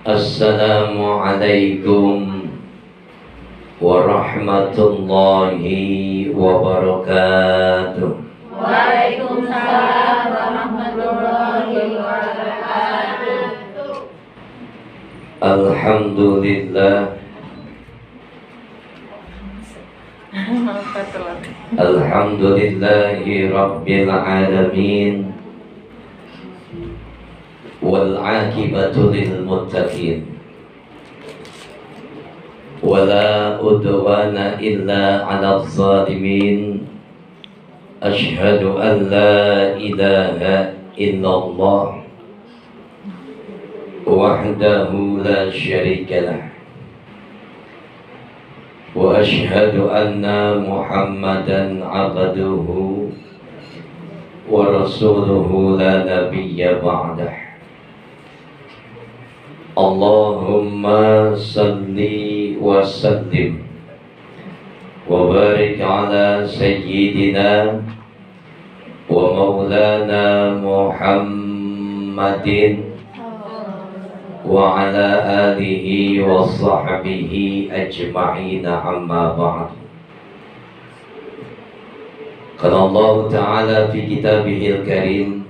Assalamualaikum warahmatullahi wabarakatuh. Waalaikumsalam warahmatullahi wabarakatuh. Alhamdulillah. Alhamdulillahi rabbil alamin. Wal aqibatu lil muttaqin. Wala udwana illa 'alal zalimin. Asyhadu an la ilaha illallah wahdahu la syarikalah. Wa asyhadu anna Muhammadan 'abduhu wa rasuluhu la nabiyya ba'dah. Allahumma salli wa sallim wa barik ala sayyidina wa maulana Muhammadin wa ala alihi wa sahbihi ajma'ina amma ba'd. Qala Allah Ta'ala fi kitabihil karim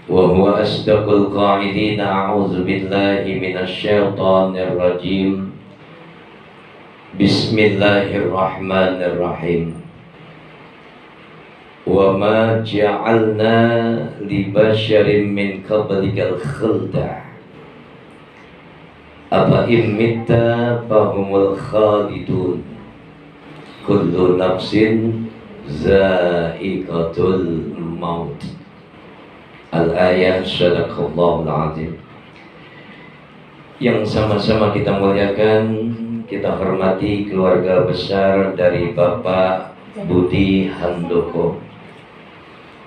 wa huwa asdaqul qa'ilin. A'udzu billahi minasy syaithanir rajim. Bismillahirrahmanirrahim. Wa ma ja'alna li basyarin min qablikal khulda afa imitta fahumul khalidun kullu nafsin za'iqatul maut. Al-ayat. Sadaqallahul azim. Yang sama-sama kita muliakan, kita hormati keluarga besar dari Bapak Budi Handoko,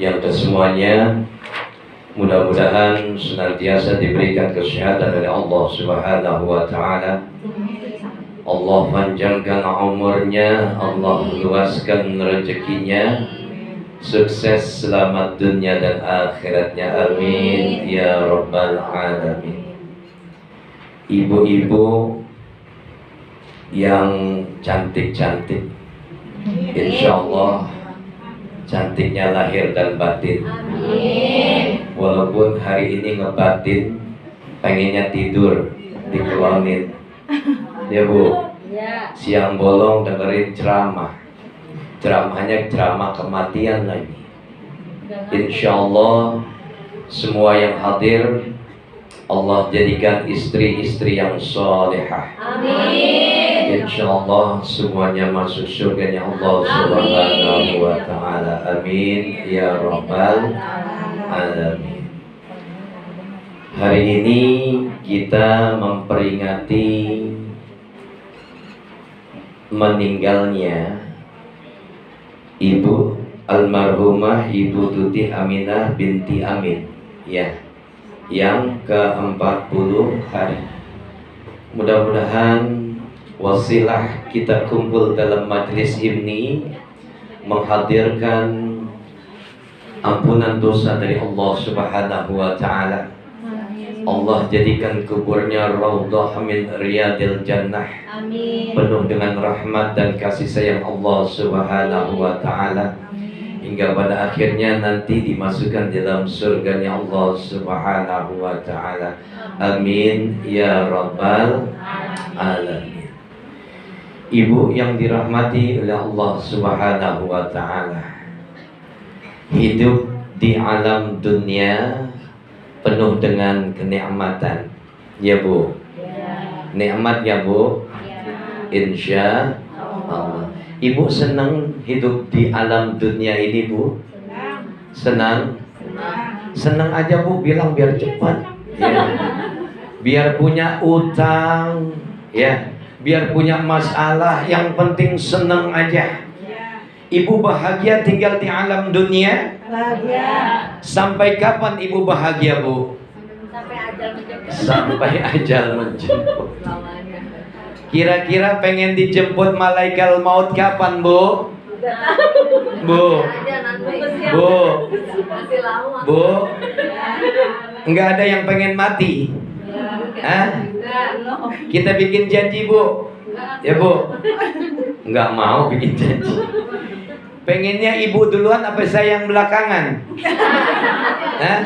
yang kesemuanya mudah-mudahan senantiasa diberikan kesehatan oleh Allah Subhanahu wa Ta'ala. Allah panjangkan umurnya, Allah luaskan rezekinya, sukses selamat dunia dan akhiratnya, amin ya rabbal alamin. Ibu-ibu yang cantik-cantik, insyaallah cantiknya lahir dan batin. Amin. Walaupun hari ini ngebatin, pengennya tidur dikelonin, ya Bu. Ya. Siang bolong dengerin ceramah. Ceramahnya ceramah kematian lagi. Insyaallah semua yang hadir Allah jadikan istri-istri yang salihah. Amin. Insyaallah semuanya masuk surganya Allah Subhanahu wa Ta'ala. Amin ya rabbal alamin. Hari ini kita memperingati meninggalnya Ibu almarhumah Ibu Tuti Aminah binti Amin, ya, yang ke-40 hari. Mudah-mudahan wasilah kita kumpul dalam majelis ini menghadirkan ampunan dosa dari Allah Subhanahu wa Ta'ala. Allah jadikan kuburnya raudhah min riyadil jannah. Amin. Penuh dengan rahmat dan kasih sayang Allah Subhanahu wa Ta'ala, hingga pada akhirnya nanti dimasukkan dalam surganya Allah Subhanahu wa Ta'ala. Amin ya rabbal alamin. Ibu yang dirahmati oleh Allah Subhanahu wa Ta'ala, hidup di alam dunia penuh dengan kenikmatan, ya Bu. Ya. Nikmat ya Bu. Ya. Insya Allah. Ibu senang hidup di alam dunia ini Bu? Senang. Senang aja Bu, bilang biar cepat. Ya. Biar punya utang, ya. Biar punya masalah, yang penting senang aja. Ibu bahagia tinggal di alam dunia? Bahagia. Sampai kapan Ibu bahagia Bu? Sampai ajal menjemput. Sampai ajal menjemput. Kira-kira pengen dijemput malaikat maut kapan Bu? Bu. Bu. Bu. Enggak ada yang pengen mati. Hah? Kita bikin janji, Bu. Ya, Bu. Nggak mau bikin janji. Pengennya ibu duluan apa saya yang belakangan? Hah?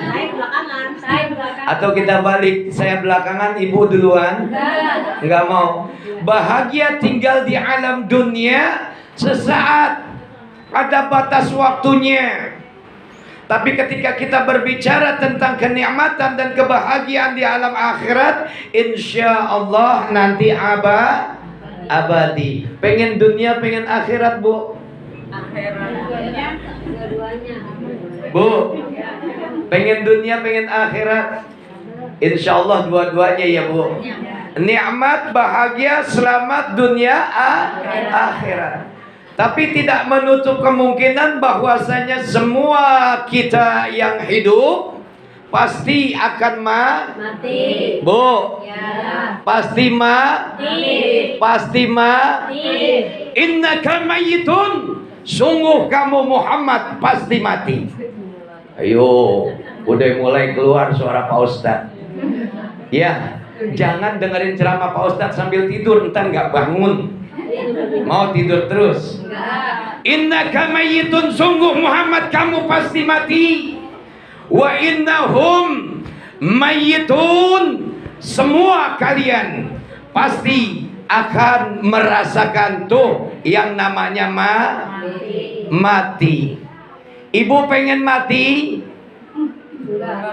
Saya belakangan. Atau kita balik, saya belakangan, ibu duluan? Nggak mau. Bahagia tinggal di alam dunia sesaat, ada batas waktunya. Tapi ketika kita berbicara tentang kenikmatan dan kebahagiaan di alam akhirat, insya Allah nanti abadi. Pengen dunia, pengen akhirat, Bu? Dua-duanya. Bu, pengen dunia, pengen akhirat? Insya Allah dua-duanya ya, Bu. Nikmat, bahagia, selamat dunia, akhirat. Tapi tidak menutup kemungkinan bahwasanya semua kita yang hidup pasti akan mati. Bu, Ya. pasti Mati. pasti innaka mayyitun, sungguh kamu Muhammad pasti mati. Ayo, udah mulai keluar suara Pak Ustadz. Ya, jangan dengerin ceramah Pak Ustadz sambil tidur, entar nggak bangun. Mau tidur terus. Innaka mayyitun, sungguh Muhammad kamu pasti mati. Wa innahum mayyitun, semua kalian pasti akan merasakan tuh yang namanya mati. Ibu pengen mati?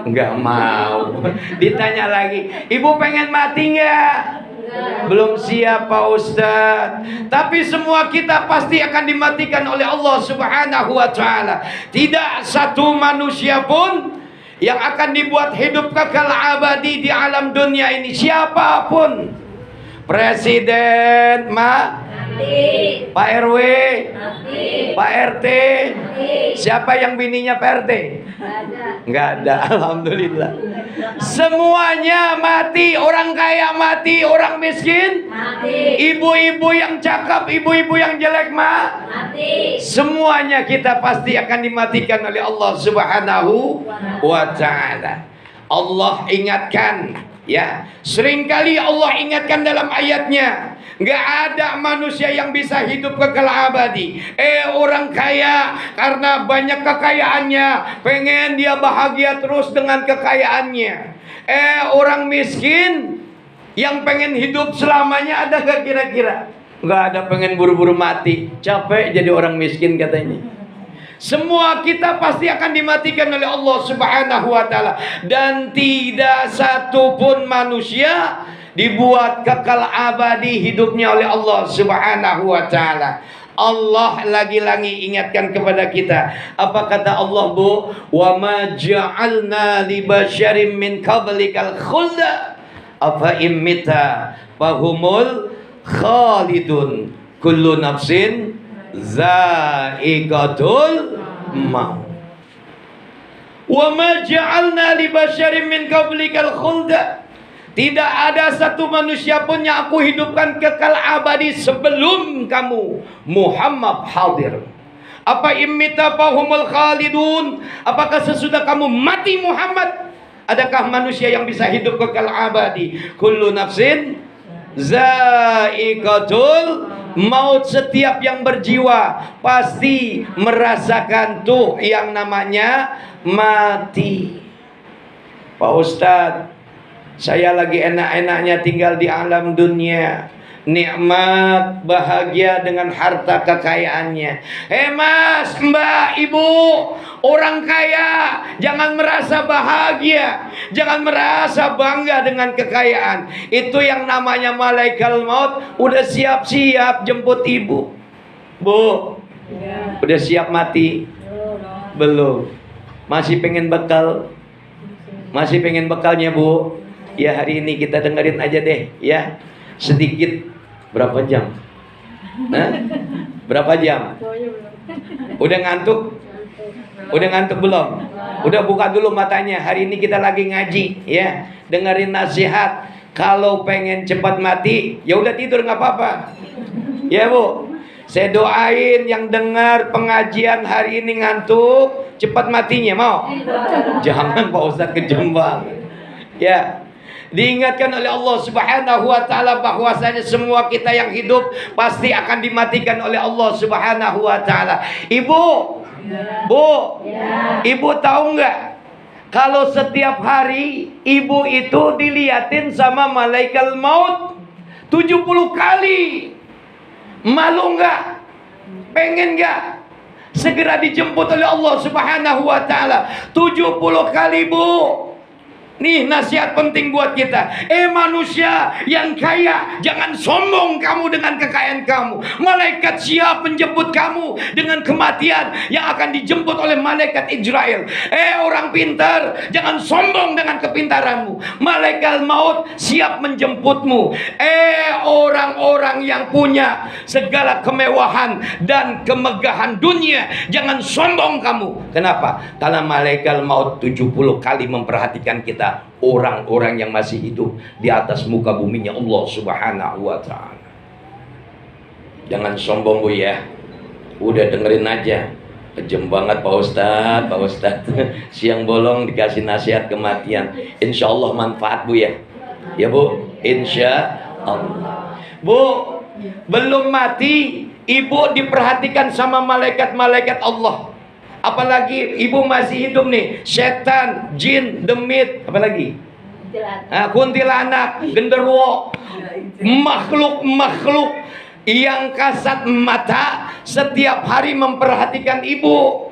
Enggak mau. Ditanya lagi, ibu pengen mati enggak? Belum siap Pak Ustadz. Tapi semua kita pasti akan dimatikan oleh Allah Subhanahu wa ta'ala. Tidak satu manusia pun yang akan dibuat hidup kekal abadi di alam dunia ini. Siapapun, presiden, Mati. Pak RW, Mati. Pak RT, siapa yang bininya Pak RT? Nggak ada, alhamdulillah. Semuanya mati, orang kaya mati, orang miskin Mati. ibu-ibu yang cakep, ibu-ibu yang jelek Mati. semuanya kita pasti akan dimatikan oleh Allah Subhanahu wa ta'ala. Allah ingatkan, ya, seringkali Allah ingatkan dalam ayatnya, nggak ada manusia yang bisa hidup kekal abadi. Orang kaya karena banyak kekayaannya, pengen dia bahagia terus dengan kekayaannya. Orang miskin yang pengen hidup selamanya, ada gak kira-kira? Nggak ada, pengen buru-buru mati, capek jadi orang miskin katanya. Semua kita pasti akan dimatikan oleh Allah Subhanahu wa ta'ala. Dan tidak satu pun manusia dibuat kekal abadi hidupnya oleh Allah Subhanahu wa ta'ala. Allah lagi-lagi ingatkan kepada kita. Apa kata Allah, Bu? Wa ma ja'alna li basyarin min qablikal khulda afa immita fahumul khalidun kullu nafsin za'iqatul maut. Wa ma ja'alna li basyarin min qablikal khulda, tidak ada satu manusia pun yang aku hidupkan kekal abadi sebelum kamu Muhammad hadir. Apa immita fahumul khalidun, apakah sesudah kamu mati Muhammad, adakah manusia yang bisa hidup kekal abadi? Kullu nafsin za'iqatul maut, setiap yang berjiwa pasti merasakan tuh yang namanya mati. Pak Ustadz, saya lagi enak-enaknya tinggal di alam dunia, nikmat, bahagia dengan harta kekayaannya. Mas, mbak, ibu, orang kaya jangan merasa bahagia, jangan merasa bangga dengan kekayaan. Itu yang namanya malaikat maut udah siap-siap jemput ibu. Bu, udah siap mati? Belum. Masih pengen bekal? Masih pengen bekalnya, Bu? Ya, hari ini kita dengerin aja deh, ya, sedikit. Berapa jam? Hah? Berapa jam? Udah ngantuk? Udah ngantuk belum? Udah buka dulu matanya. Hari ini kita lagi ngaji, ya. Dengerin nasihat. Kalau pengen cepat mati, ya udah tidur, nggak apa-apa. Ya, Bu. Saya doain yang dengar pengajian hari ini ngantuk, cepat matinya, mau? Jangan Pak Ustadz, kejam banget. Ya. Diingatkan oleh Allah Subhanahu wa taala bahwasanya semua kita yang hidup pasti akan dimatikan oleh Allah Subhanahu wa taala. Ibu, Bu, Ibu tahu nggak? Kalau setiap hari ibu itu diliatin sama malaikat maut 70 kali. Malu nggak? Pengen nggak? Segera dijemput oleh Allah Subhanahu wa taala 70 kali, Bu. Nih nasihat penting buat kita. Manusia yang kaya, jangan sombong kamu dengan kekayaan kamu. Malaikat siap menjemput kamu dengan kematian yang akan dijemput oleh malaikat Israel. Orang pintar, jangan sombong dengan kepintaranmu. Malaikat maut siap menjemputmu. Orang-orang yang punya segala kemewahan dan kemegahan dunia, jangan sombong kamu. Kenapa? Karena malaikat maut 70 kali memperhatikan kita, orang-orang yang masih hidup di atas muka buminya Allah Subhanahu wa ta'ala. Jangan sombong, Bu ya. Udah dengerin aja. Kejem banget Pak Ustadz, Pak Ustadz. Siang bolong dikasih nasihat kematian. Insya Allah manfaat, Bu ya. Ya Bu, insya Allah. Bu, belum mati, ibu diperhatikan sama malaikat-malaikat Allah. Apalagi ibu masih hidup nih, setan, jin, demit, apalagi kuntilanak, genderuwo, makhluk-makhluk yang kasat mata setiap hari memperhatikan ibu.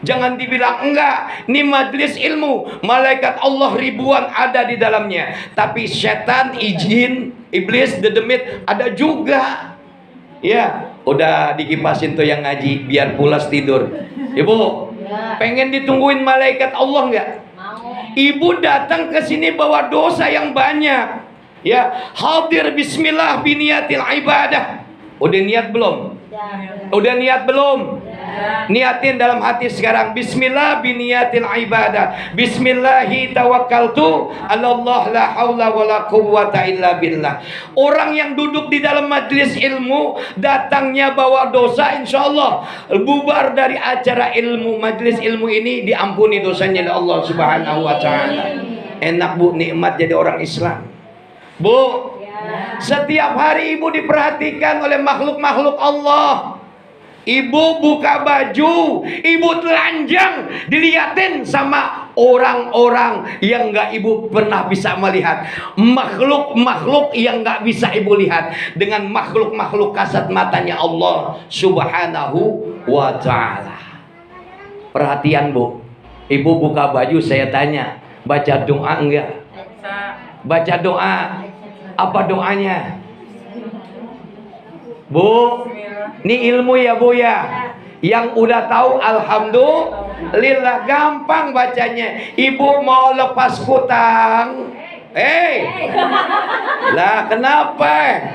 Jangan dibilang enggak, ini majelis ilmu, malaikat Allah ribuan ada di dalamnya. Tapi setan, jin, iblis, demit ada juga. Ya, udah dikipasin tuh yang ngaji biar pulas tidur. Ibu, pengen ditungguin malaikat Allah nggak? Ibu datang ke sini bawa dosa yang banyak. Ya, hadir bismillah biniyatil ibadah. Udah niat belum? Udah niat belum? Niatin dalam hati sekarang. Bismillah biniyatil ibadah. Bismillahi tawakkaltu ala Allah la haula wala quwwata illa billah. Orang yang duduk di dalam majelis ilmu datangnya bawa dosa, insya Allah bubar dari acara ilmu. Majelis ilmu ini diampuni dosanya oleh Allah Subhanahu wa ta'ala. Enak Bu, nikmat jadi orang Islam. Bu, setiap hari ibu diperhatikan oleh makhluk-makhluk Allah. Ibu buka baju, ibu telanjang, dilihatin sama orang-orang yang nggak ibu pernah bisa melihat. Makhluk-makhluk yang nggak bisa ibu lihat dengan makhluk-makhluk kasat matanya Allah Subhanahu wa ta'ala. Perhatian Bu, ibu buka baju, saya tanya, baca doa enggak? Baca doa. Apa doanya? Bu, ini ilmu ya Bu ya. Yang udah tahu alhamdulillah, gampang bacanya. Ibu mau lepas hutang. Lah kenapa?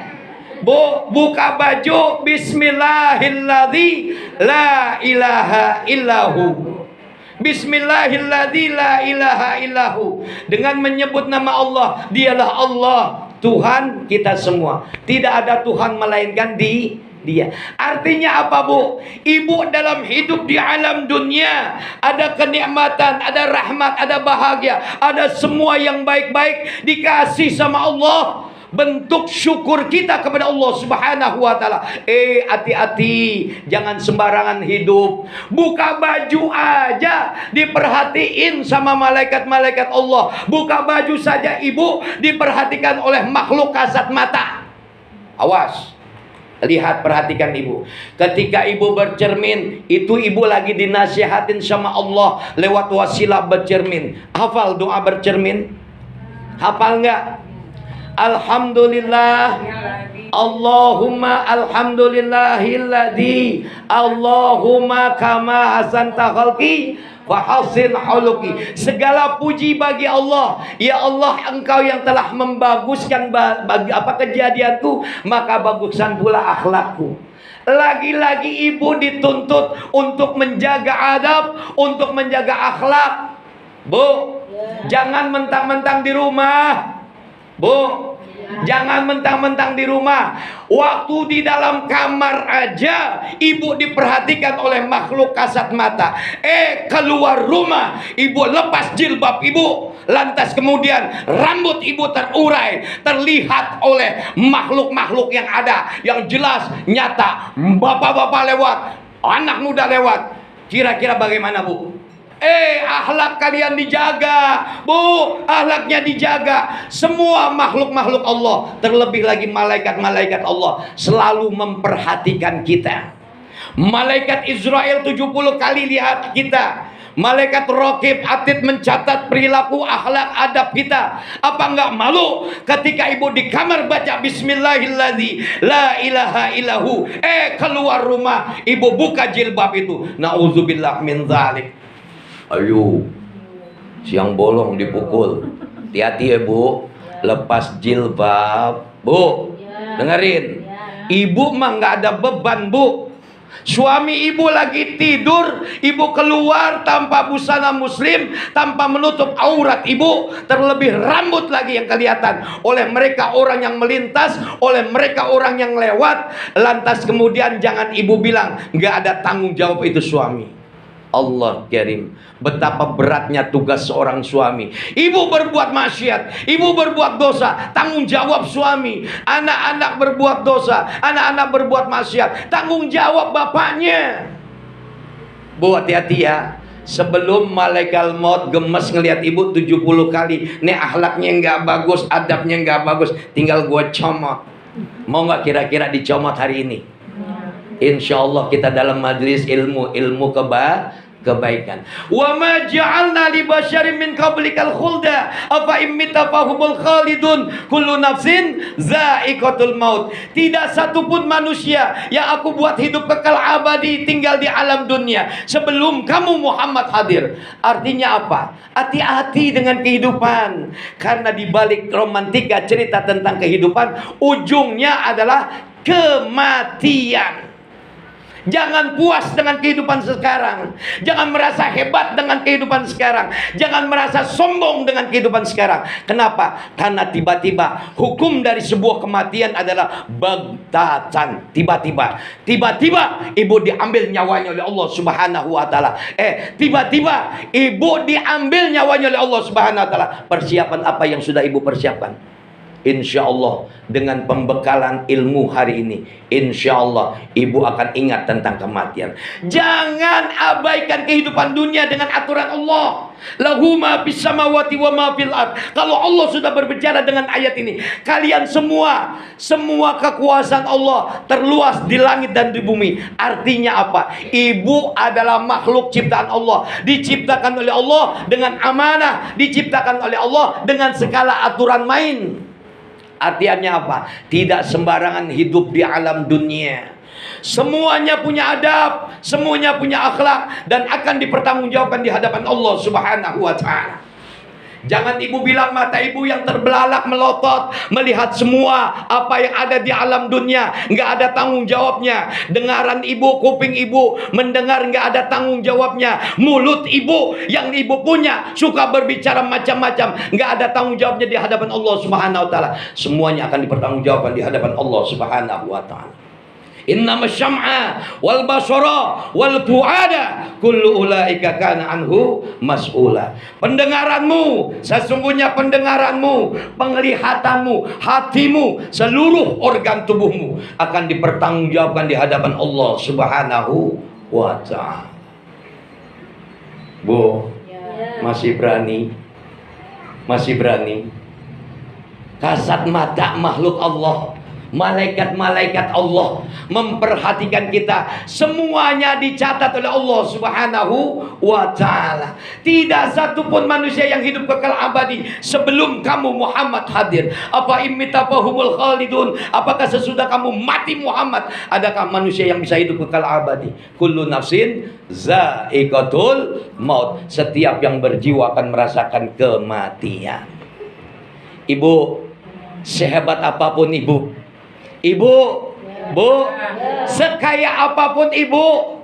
Bu, buka baju bismillahilladzi la ilaha illahu. Bismillahilladzi la ilaha illahu. Dengan menyebut nama Allah, dialah Allah, Tuhan kita semua. Tidak ada Tuhan melainkan Dia. Artinya apa Bu? Ibu dalam hidup di alam dunia ada kenikmatan, ada rahmat, ada bahagia, ada semua yang baik-baik dikasih sama Allah. Bentuk syukur kita kepada Allah Subhanahu wa ta'ala. Hati-hati, jangan sembarangan hidup. Buka baju aja diperhatiin sama malaikat-malaikat Allah. Buka baju saja ibu diperhatikan oleh makhluk kasat mata. Awas, lihat, perhatikan ibu. Ketika ibu bercermin, itu ibu lagi dinasihatin sama Allah lewat wasilah bercermin. Hafal doa bercermin? Hafal nggak? Alhamdulillah, Allahumma alhamdulillahilladzi Allahumma kama hasanta khalqi wa hasin huluki. Segala puji bagi Allah. Ya Allah, Engkau yang telah membaguskan kejadianku, maka baguskan pula akhlakku. Lagi-lagi ibu dituntut untuk menjaga adab, untuk menjaga akhlak. Bu, jangan mentang-mentang di rumah. Bu, jangan mentang-mentang di rumah. Waktu di dalam kamar aja ibu diperhatikan oleh makhluk kasat mata. Keluar rumah ibu lepas jilbab ibu, Lantas kemudian rambut ibu terurai, terlihat oleh makhluk-makhluk yang ada, yang jelas, nyata. Bapak-bapak lewat, anak muda lewat. Kira-kira bagaimana, Bu? Akhlak kalian dijaga, Bu. Akhlaknya dijaga. Semua makhluk-makhluk Allah, terlebih lagi malaikat-malaikat Allah, selalu memperhatikan kita. Malaikat Israel 70 kali lihat kita. Malaikat Raqib Atid mencatat perilaku, akhlak, adab kita. Apa enggak malu ketika ibu di kamar baca Bismillahilladzi la ilaha illahu, keluar rumah ibu buka jilbab itu, nauzubillah min dzalik. Ayo, siang bolong dipukul. Hati-hati ya, Bu. Lepas jilbab, Bu. Dengerin. Ibu mah nggak ada beban, Bu. Suami ibu lagi tidur, ibu keluar tanpa busana muslim, tanpa menutup aurat ibu, terlebih rambut lagi yang kelihatan oleh mereka orang yang melintas, oleh mereka orang yang lewat. Lantas kemudian jangan ibu bilang nggak ada tanggung jawab itu suami. Allah karim, betapa beratnya tugas seorang suami. Ibu berbuat maksiat, ibu berbuat dosa, tanggung jawab suami. Anak-anak berbuat dosa, anak-anak berbuat maksiat, tanggung jawab bapaknya. Bu, hati-hati ya. Sebelum malaikat maut gemes ngelihat ibu 70 kali, nih akhlaknya nggak bagus, adabnya nggak bagus, tinggal gua comot. Mau nggak kira-kira dicomot hari ini? Insya Allah kita dalam majlis ilmu kebaikan. Wa ma ja'alna li basyarin min qablikal khulda afa immita fahumul khalidun kullu nafsin za'iqatul maut. Tidak satupun manusia yang aku buat hidup kekal abadi tinggal di alam dunia sebelum kamu Muhammad hadir. Artinya apa? Hati-hati dengan kehidupan, karena di balik romantika cerita tentang kehidupan ujungnya adalah kematian. Jangan puas dengan kehidupan sekarang. Jangan merasa hebat dengan kehidupan sekarang. Jangan merasa sombong dengan kehidupan sekarang. Kenapa? Karena tiba-tiba hukum dari sebuah kematian adalah baghtatan. Tiba-tiba ibu diambil nyawanya oleh Allah Subhanahu wa taala. Tiba-tiba ibu diambil nyawanya oleh Allah Subhanahu wa taala. Persiapan apa yang sudah ibu persiapkan? Insya Allah dengan pembekalan ilmu hari ini, insya Allah ibu akan ingat tentang kematian. Jangan abaikan kehidupan dunia dengan aturan Allah. Lahu ma fis samawati wa ma fil ard. Kalau Allah sudah berbicara dengan ayat ini, kalian semua kekuasaan Allah terluas di langit dan di bumi. Artinya apa? Ibu adalah makhluk ciptaan Allah, diciptakan oleh Allah dengan amanah, diciptakan oleh Allah dengan segala aturan main. Artinya apa? Tidak sembarangan hidup di alam dunia. Semuanya punya adab, semuanya punya akhlak, dan akan dipertanggungjawabkan di hadapan Allah Subhanahu wa ta'ala. Jangan ibu bilang mata ibu yang terbelalak melotot melihat semua apa yang ada di alam dunia, nggak ada tanggung jawabnya. Dengaran ibu, kuping ibu mendengar, nggak ada tanggung jawabnya. Mulut ibu yang ibu punya suka berbicara macam-macam, nggak ada tanggung jawabnya di hadapan Allah Subhanahu wa ta'ala. Semuanya akan dipertanggungjawabkan di hadapan Allah Subhanahu wa ta'ala. Innama syam'a wal basara wal fu'ada kullu ulaika kana anhu mas'ula. Pendengaranmu, sesungguhnya pendengaranmu, penglihatanmu, hatimu, seluruh organ tubuhmu akan dipertanggungjawabkan di hadapan Allah Subhanahu wa ta'ala. Bu, masih berani? Masih berani? Kasat mata makhluk Allah, malaikat-malaikat Allah memperhatikan kita. Semuanya dicatat oleh Allah Subhanahu wa ta'ala. Tidak satupun manusia yang hidup kekal abadi sebelum kamu Muhammad hadir. Apa imita fahumul khalidun? Apakah sesudah kamu mati Muhammad, adakah manusia yang bisa hidup kekal abadi? Kullu nafsin za'iqatul maut. Setiap yang berjiwa akan merasakan kematian. Ibu, sehebat apapun ibu, Bu, sekaya apapun ibu,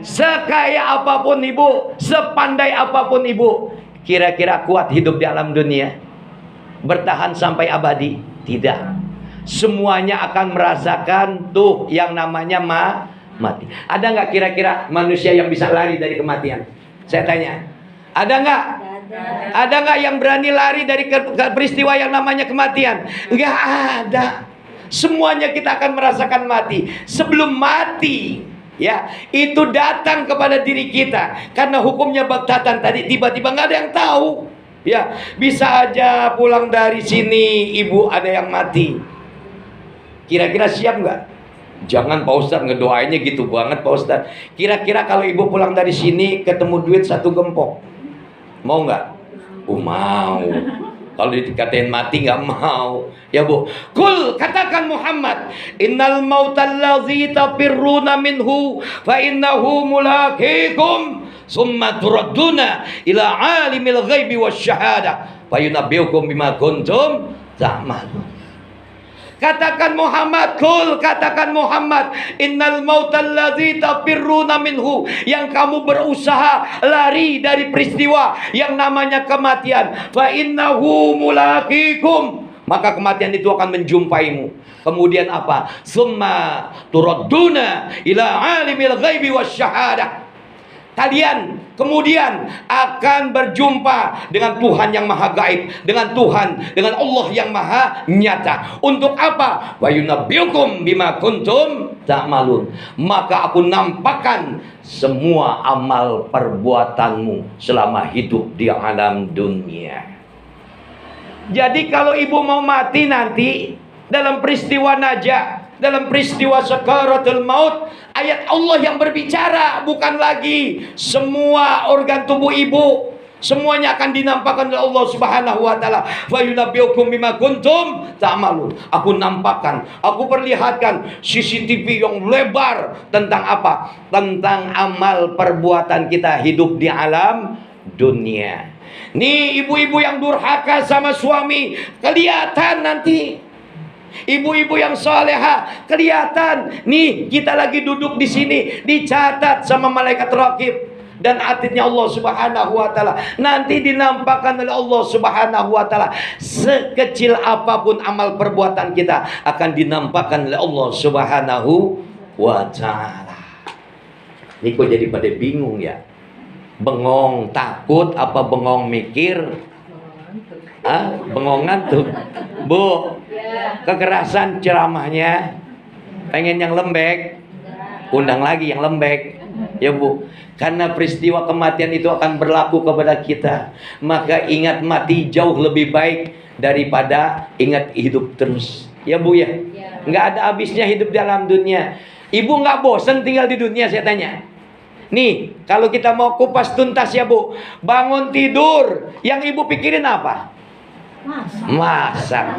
sekaya apapun ibu, sepandai apapun ibu, kira-kira kuat hidup di alam dunia, bertahan sampai abadi? Tidak. Semuanya akan merasakan tuh yang namanya mati. Ada nggak kira-kira manusia yang bisa lari dari kematian? Saya tanya, ada nggak? Ada nggak yang berani lari dari peristiwa yang namanya kematian? Nggak ada. Semuanya kita akan merasakan mati. Sebelum mati, ya, itu datang kepada diri kita. Karena hukumnya baktatan tadi, tiba-tiba nggak ada yang tahu. Ya, bisa aja pulang dari sini ibu ada yang mati. Kira-kira siap nggak? Jangan Pak Ustadz, ngedoainnya gitu banget Pak Ustadz. Kira-kira kalau ibu pulang dari sini ketemu duit 1 gempok, mau nggak? Mau. Kalau dikatain mati nggak mau. Ya Bu, kul katakan Muhammad, innal mautal ladzi tafirruna minhu fa innahu mulaqikum summa turadduna ila alimil ghaibi wasyahada fa yunabbiukum bima kuntum ta'malun. Katakan Muhammad, kul katakan Muhammad, innal mautal ladzi tafirruna minhu, yang kamu berusaha lari dari peristiwa yang namanya kematian, fa innahu mulaqikum, maka kematian itu akan menjumpaimu. Kemudian apa? Summa turadduna ila alimil ghaibi wasyahada. Kalian kemudian akan berjumpa dengan Tuhan yang maha gaib, dengan Allah yang maha nyata. Untuk apa? Wa yunabbiukum bima kuntum ta'malun. Maka aku nampakkan semua amal perbuatanmu selama hidup di alam dunia. Jadi kalau ibu mau mati nanti dalam peristiwa najah, dalam peristiwa sakaratul maut, ayat Allah yang berbicara, bukan lagi semua organ tubuh ibu. Semuanya akan dinampakkan oleh Allah Subhanahu wa taala. Wa yunabbiukum bima kuntum ta'malun. Aku nampakkan, aku perlihatkan CCTV yang lebar tentang apa? Tentang amal perbuatan kita hidup di alam dunia. Nih ibu-ibu yang durhaka sama suami, kelihatan nanti. Ibu-ibu yang soleha, kelihatan. Nih kita lagi duduk di sini, dicatat sama malaikat raqib dan atidnya Allah Subhanahu wa taala. Nanti dinampakkan oleh Allah Subhanahu wa taala. Sekecil apapun amal perbuatan kita akan dinampakkan oleh Allah Subhanahu wa taala. Ini kok jadi pada bingung ya? Bengong takut apa bengong mikir? Bengong ngantuk. Bu, kekerasan ceramahnya, pengen yang lembek, undang lagi yang lembek. Ya Bu, karena peristiwa kematian itu akan berlaku kepada kita. Maka ingat mati jauh lebih baik daripada ingat hidup terus. Ya Bu ya, nggak ada habisnya hidup dalam dunia. Ibu nggak bosan tinggal di dunia, saya tanya. Nih, kalau kita mau kupas tuntas ya Bu, bangun tidur, yang ibu pikirin apa? Masak.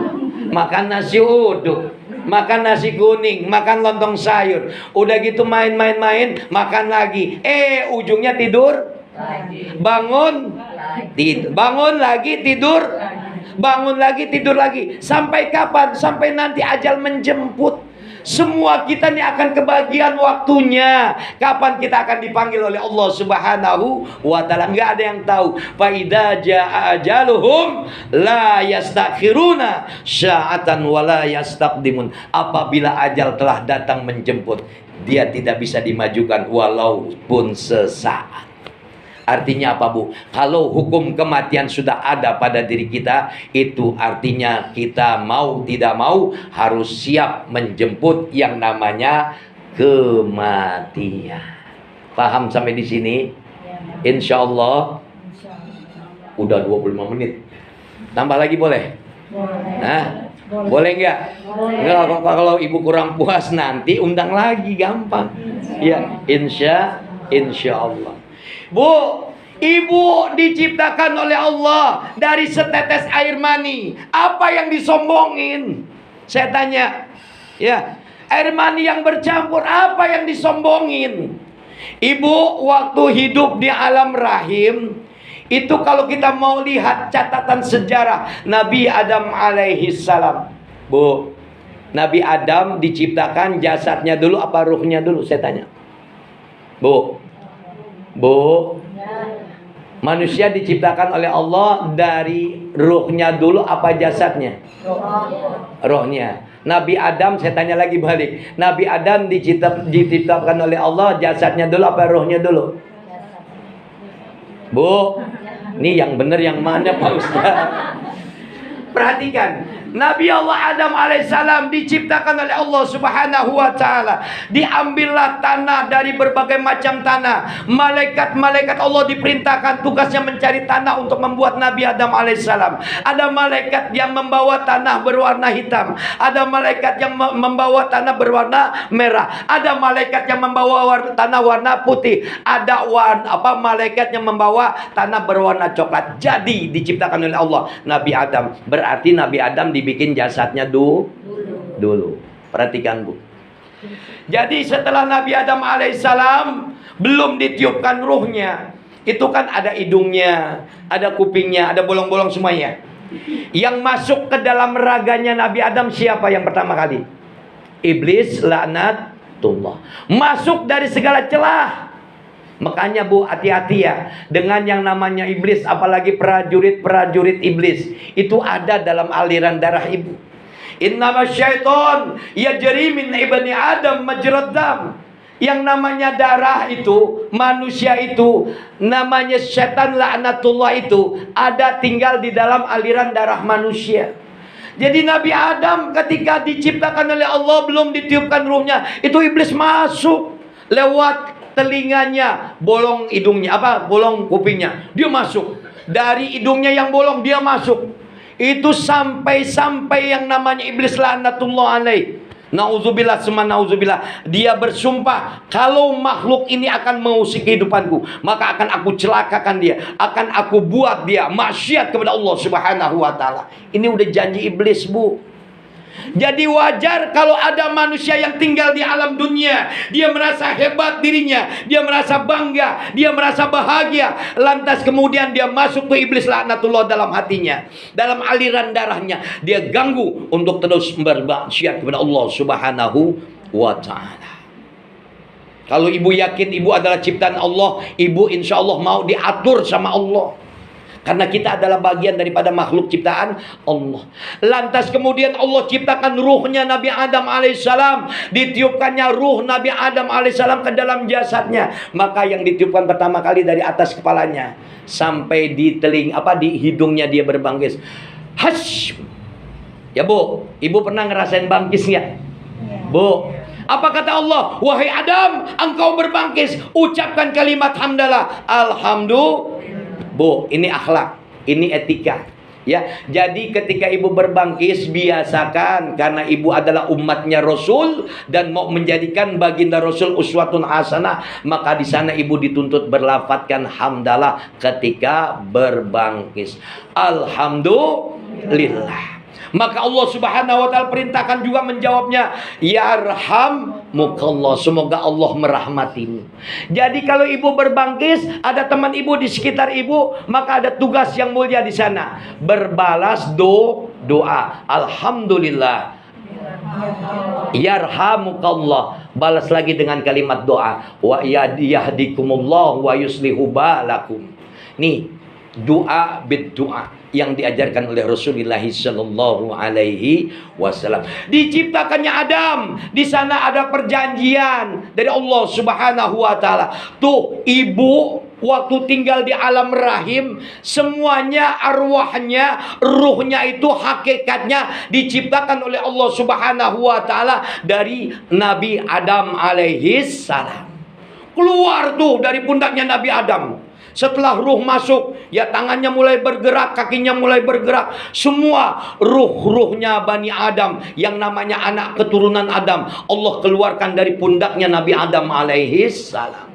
Makan nasi uduk, makan nasi kuning, makan lontong sayur. Udah gitu main-main, makan lagi. Ujungnya tidur. Bangun, bangun lagi tidur. Bangun lagi tidur lagi. Sampai kapan? Sampai nanti ajal menjemput. Semua kita ini akan kebagian waktunya. Kapan kita akan dipanggil oleh Allah Subhanahu wa taala? Enggak ada yang tahu. Fa idza jaa ajaluhum la yastakhiruna sya'atan wa la yastaqdimun. Apabila ajal telah datang menjemput, dia tidak bisa dimajukan walaupun sesaat. Artinya apa Bu? Kalau hukum kematian sudah ada pada diri kita, itu artinya kita mau tidak mau harus siap menjemput yang namanya kematian. Paham sampai di sini? Insya Allah. Udah 25 menit. Tambah lagi boleh? Nah, boleh nggak? Nggak, kalau ibu kurang puas nanti undang lagi, gampang. Ya, insya Allah. Bu, ibu diciptakan oleh Allah dari setetes air mani. Apa yang disombongin? Saya tanya, ya, air mani yang bercampur, apa yang disombongin? Ibu waktu hidup di alam rahim, itu kalau kita mau lihat catatan sejarah Nabi Adam alaihi salam. Bu, Nabi Adam diciptakan jasadnya dulu apa ruhnya dulu? Saya tanya. Bu, manusia diciptakan oleh Allah dari ruhnya dulu apa jasadnya? Rohnya. Nabi Adam, saya tanya lagi balik. Nabi Adam diciptakan oleh Allah jasadnya dulu apa rohnya dulu? Bu, Ini yang benar yang mana Pak Ustaz? Perhatikan, Nabi Allah Adam alaihissalam diciptakan oleh Allah Subhanahu wa taala. Diambillah tanah dari berbagai macam tanah. Malaikat-malaikat Allah diperintahkan tugasnya mencari tanah untuk membuat Nabi Adam alaihissalam. Ada malaikat yang membawa tanah berwarna hitam, ada malaikat yang membawa tanah berwarna merah, ada malaikat yang membawa tanah warna putih, ada malaikat yang membawa tanah berwarna coklat. Jadi diciptakan oleh Allah Nabi Adam. Berarti Nabi Adam dibikin jasadnya dulu. Perhatikan Bu. Jadi setelah Nabi Adam alaihissalam belum ditiupkan ruhnya, itu kan ada hidungnya, ada kupingnya, ada bolong-bolong semuanya. Yang masuk ke dalam raganya Nabi Adam siapa yang pertama kali? Iblis laknatullah. Masuk dari segala celah. Makanya Bu, hati-hati ya dengan yang namanya iblis, apalagi prajurit-prajurit iblis. Itu ada dalam aliran darah ibu. Innama syaiton yajri min ibni Adam majrad dam. Yang namanya darah itu, manusia itu, namanya setan laknatullah itu ada tinggal di dalam aliran darah manusia. Jadi Nabi Adam ketika diciptakan oleh Allah belum ditiupkan ruhnya, itu iblis masuk lewat telinganya, bolong hidungnya, bolong kupingnya, dia masuk. Dari hidungnya yang bolong dia masuk. Itu sampai yang namanya iblis laknatullah alaih. Nauzubillah summa nauzubillah. Dia bersumpah, kalau makhluk ini akan mengusik kehidupanku, maka akan aku celakakan dia, akan aku buat dia maksiat kepada Allah Subhanahu wa taala. Ini udah janji iblis, Bu. Jadi wajar kalau ada manusia yang tinggal di alam dunia, dia merasa hebat dirinya, dia merasa bangga, dia merasa bahagia, lantas kemudian dia masuk ke iblis laknatullah dalam hatinya, dalam aliran darahnya, dia ganggu untuk terus bermaksiat kepada Allah Subhanahu wa taala. Kalau ibu yakin ibu adalah ciptaan Allah, ibu insya Allah mau diatur sama Allah. Karena kita adalah bagian daripada makhluk ciptaan Allah. Lantas kemudian Allah ciptakan ruhnya Nabi Adam alaihissalam. Ditiupkannya ruh Nabi Adam alaihissalam ke dalam jasadnya. Maka yang ditiupkan pertama kali dari atas kepalanya sampai di di hidungnya dia berbangkis. Hash. Ya Bu, ibu pernah ngerasain bangkis nggak? Bu, apa kata Allah? Wahai Adam, engkau berbangkis, ucapkan kalimat hamdalah. Alhamdulillah. Bu, ini akhlak, ini etika. Ya, jadi ketika ibu berbangkis biasakan, karena ibu adalah umatnya Rasul dan mau menjadikan baginda Rasul uswatun hasanah, maka di sana ibu dituntut berlafadzkan hamdalah ketika berbangkis. Alhamdulillah. Maka Allah Subhanahu wa taala perintahkan juga menjawabnya, yarhamukallah, semoga Allah merahmatimu. Jadi kalau ibu berbangkis, ada teman ibu di sekitar ibu, maka ada tugas yang mulia di sana, berbalas doa. Alhamdulillah. Yarhamukallah, balas lagi dengan kalimat doa, wa yahdikumullah wa yuslihu balakum. Nih, doa bid-doa yang diajarkan oleh Rasulullah sallallahu alaihi wasallam. Diciptakannya Adam, di sana ada perjanjian dari Allah Subhanahu wa taala. Tuh, ibu waktu tinggal di alam rahim, semuanya arwahnya, ruhnya itu hakikatnya diciptakan oleh Allah Subhanahu wa taala dari Nabi Adam alaihi salam. Keluar tuh dari pundaknya Nabi Adam. Setelah ruh masuk, ya tangannya mulai bergerak, kakinya mulai bergerak. Semua ruh-ruhnya Bani Adam yang namanya anak keturunan Adam, Allah keluarkan dari pundaknya Nabi Adam alaihi salam.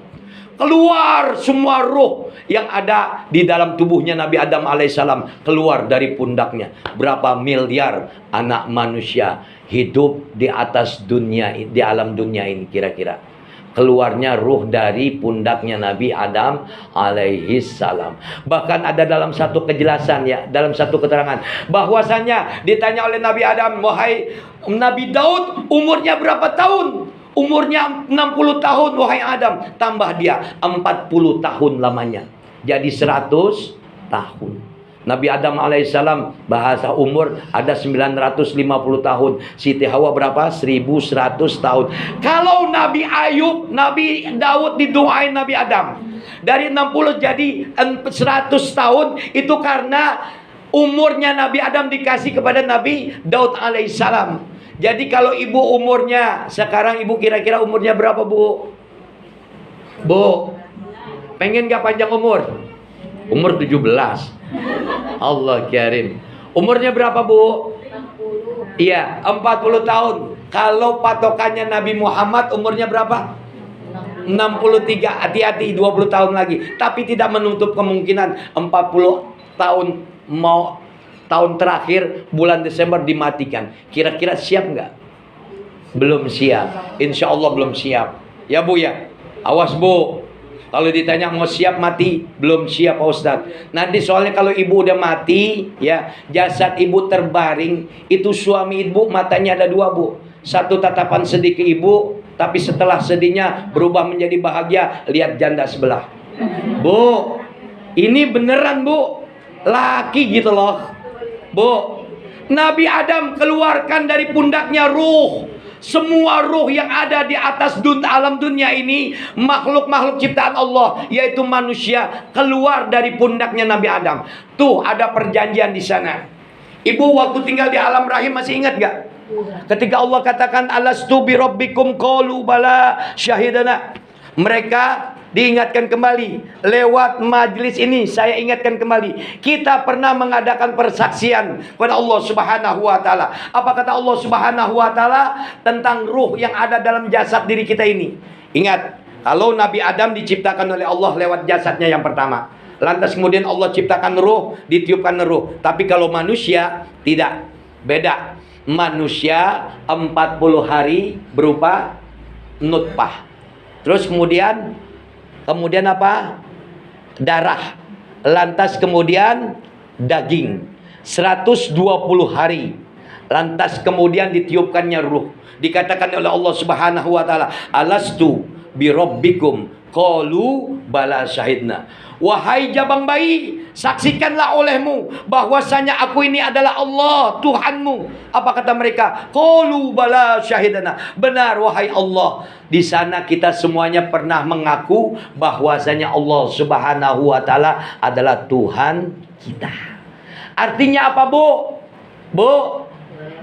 Keluar semua ruh yang ada di dalam tubuhnya Nabi Adam alaihissalam, keluar dari pundaknya. Berapa miliar anak manusia hidup di atas dunia, di alam dunia ini kira-kira. Keluarnya ruh dari pundaknya Nabi Adam alaihissalam. Bahkan ada dalam satu kejelasan ya, dalam satu keterangan, bahwasanya ditanya oleh Nabi Adam, wahai Nabi Daud, umurnya berapa tahun? Umurnya 60 tahun wahai Adam. Tambah dia 40 tahun lamanya, jadi 100 tahun. Nabi Adam alaihissalam bahasa umur ada 950 tahun. Siti Hawa berapa? 1100 tahun. Kalau Nabi Ayub, Nabi Daud didoain Nabi Adam. Dari 60 jadi 100 tahun. Itu karena umurnya Nabi Adam dikasih kepada Nabi Daud alaihissalam. Jadi kalau ibu umurnya, sekarang ibu kira-kira umurnya berapa, Bu? Bu, pengen gak panjang umur? Umur 17. Allah karim. Umurnya berapa, Bu? Iya, 40 tahun. Kalau patokannya Nabi Muhammad umurnya berapa? 63. Hati-hati, 20 tahun lagi. Tapi tidak menutup kemungkinan 40 tahun mau tahun terakhir bulan Desember dimatikan. Kira-kira siap nggak? Belum siap. Insya Allah belum siap. Ya Bu ya. Awas Bu. Kalau ditanya mau siap mati, belum siap Pak Ustadz. Nanti soalnya kalau ibu udah mati, ya jasad ibu terbaring, itu suami ibu matanya ada dua Bu. Satu tatapan sedih ke ibu, tapi setelah sedihnya berubah menjadi bahagia, lihat janda sebelah. Bu, ini beneran Bu, laki gitu loh. Bu, Nabi Adam keluarkan dari pundaknya ruh. Semua ruh yang ada di atas alam dunia ini, makhluk-makhluk ciptaan Allah, yaitu manusia, keluar dari pundaknya Nabi Adam. Tuh ada perjanjian di sana. Ibu waktu tinggal di alam rahim masih ingat gak? Ketika Allah katakan alastu bi rabbikum qalu bala syahidana. Mereka diingatkan kembali lewat majlis ini. Saya ingatkan kembali, kita pernah mengadakan persaksian kepada Allah Subhanahu wa taala. Apa kata Allah Subhanahu wa taala tentang ruh yang ada dalam jasad diri kita ini? Ingat, kalau Nabi Adam diciptakan oleh Allah lewat jasadnya yang pertama. Lantas kemudian Allah ciptakan ruh, ditiupkan ruh. Tapi kalau manusia tidak, beda. Manusia 40 hari berupa nutfah. Terus kemudian apa? Darah. Lantas kemudian daging. 120 hari. Lantas kemudian ditiupkannya ruh. Dikatakan oleh Allah Subhanahu wa taala, alastu bi rabbikum qalu bala syahidna. Wahai jabang bayi, saksikanlah olehmu bahwasanya aku ini adalah Allah Tuhanmu. Apa kata mereka? Qalu bala syahidana. Benar wahai Allah. Di sana kita semuanya pernah mengaku bahwasanya Allah Subhanahu wa taala adalah Tuhan kita. Artinya apa, Bu? Bu,